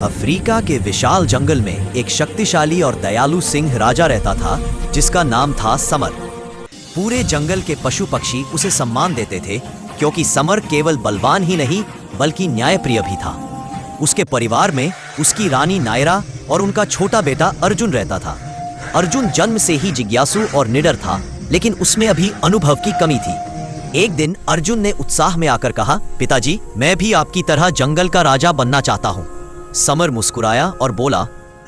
Africa के विशाल जंगल में एक शक्तिशाली और दयालु सिंह राजा रहता था जिसका नाम था समर। पूरे जंगल के पशु पक्षी उसे सम्मान देते थे क्योंकि समर केवल बलवान ही नहीं बल्कि न्यायप्रिय भी था। उसके परिवार में उसकी रानी नायरा और उनका छोटा बेटा अर्जुन रहता था। अर्जुन जन्म से ही जिज्ञासु और निडर था, लेकिन उसमें अभी अनुभव की कमी थी। एक दिन अर्जुन ने उत्साह में आकर कहा, पिताजी, मैं भी आपकी तरह जंगल का राजा बनना चाहता हूँ। समर मुस्कुराया और बोला,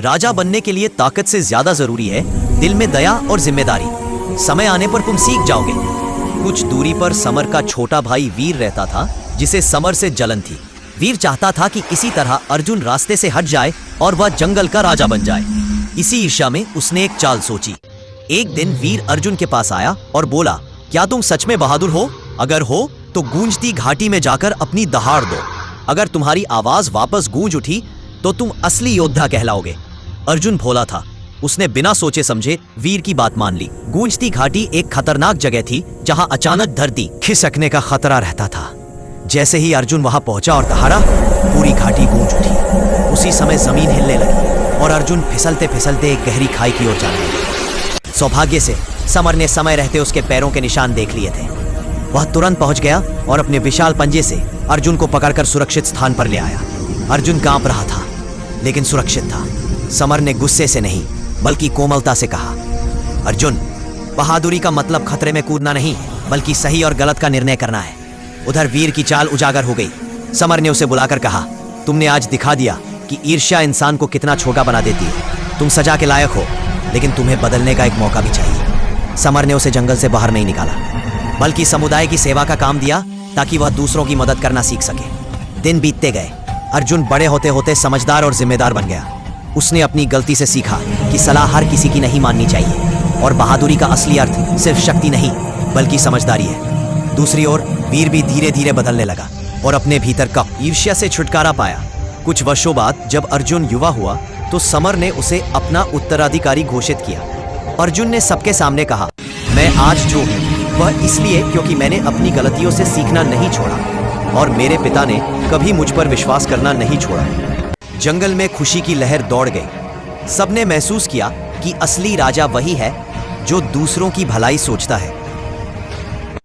राजा बनने के लिए ताकत से ज्यादा जरूरी है दिल में दया और जिम्मेदारी। समय आने पर तुम सीख जाओगे। कुछ दूरी पर समर का छोटा भाई वीर रहता था जिसे समर से जलन थी। वीर चाहता था कि किसी तरह अर्जुन रास्ते से हट जाए और वह जंगल का राजा बन जाए। इसी ईर्ष्या में उसने एक चाल सोची। एक दिन वीर अर्जुन के पास आया और बोला, क्या तुम सच में बहादुर हो? अगर हो तो गूंजती घाटी में जाकर अपनी दहाड़ दो। अगर तुम्हारी आवाज वापस गूंज उठी तो तुम असली योद्धा कहलाओगे। अर्जुन भोला था, उसने बिना सोचे समझे वीर की बात मान ली। गूंजती घाटी एक खतरनाक जगह थी जहां अचानक धरती खिसकने का खतरा रहता था। जैसे ही अर्जुन वहां पहुंचा और दहाड़ा, पूरी घाटी गूंज उठी। उसी समय जमीन हिलने लगी और अर्जुन फिसलते फिसलते एक गहरी खाई की ओर जाने लगा। सौभाग्य से समर ने समय रहते उसके पैरों के निशान देख लिए थे। वह तुरंत पहुंच गया और अपने विशाल पंजे से अर्जुन को पकड़कर सुरक्षित स्थान पर ले आया। अर्जुन कांप रहा था लेकिन सुरक्षित था। समर ने गुस्से से नहीं बल्कि कोमलता से कहा, अर्जुन, बहादुरी का मतलब खतरे में कूदना नहीं बल्कि सही और गलत का निर्णय करना है। उधर वीर की चाल उजागर हो गई। समर ने उसे बुलाकर कहा, तुमने आज दिखा दिया कि ईर्ष्या इंसान को कितना छोटा बना देती है। तुम सजा के लायक हो, लेकिन तुम्हें बदलने का एक मौका भी चाहिए। समर ने उसे जंगल से बाहर नहीं निकाला बल्कि समुदाय की सेवा का काम दिया ताकि वह दूसरों की मदद करना सीख सके। दिन बीतते गए। अर्जुन बड़े होते होते समझदार और जिम्मेदार बन गया। उसने अपनी गलती से सीखा कि सलाह हर किसी की नहीं माननी चाहिए और बहादुरी का असली अर्थ सिर्फ शक्ति नहीं बल्कि समझदारी है। दूसरी ओर वीर भी धीरे धीरे बदलने लगा और अपने भीतर का ईर्ष्या से छुटकारा पाया। कुछ वर्षों बाद जब अर्जुन युवा हुआ तो समर ने उसे अपना उत्तराधिकारी घोषित किया। अर्जुन ने सबके सामने कहा, मैं आज जो हूँ वह इसलिए क्योंकि मैंने अपनी गलतियों से सीखना नहीं छोड़ा और मेरे पिता ने कभी मुझ पर विश्वास करना नहीं छोड़ा। जंगल में खुशी की लहर दौड़ गई। सबने महसूस किया कि असली राजा वही है जो दूसरों की भलाई सोचता है।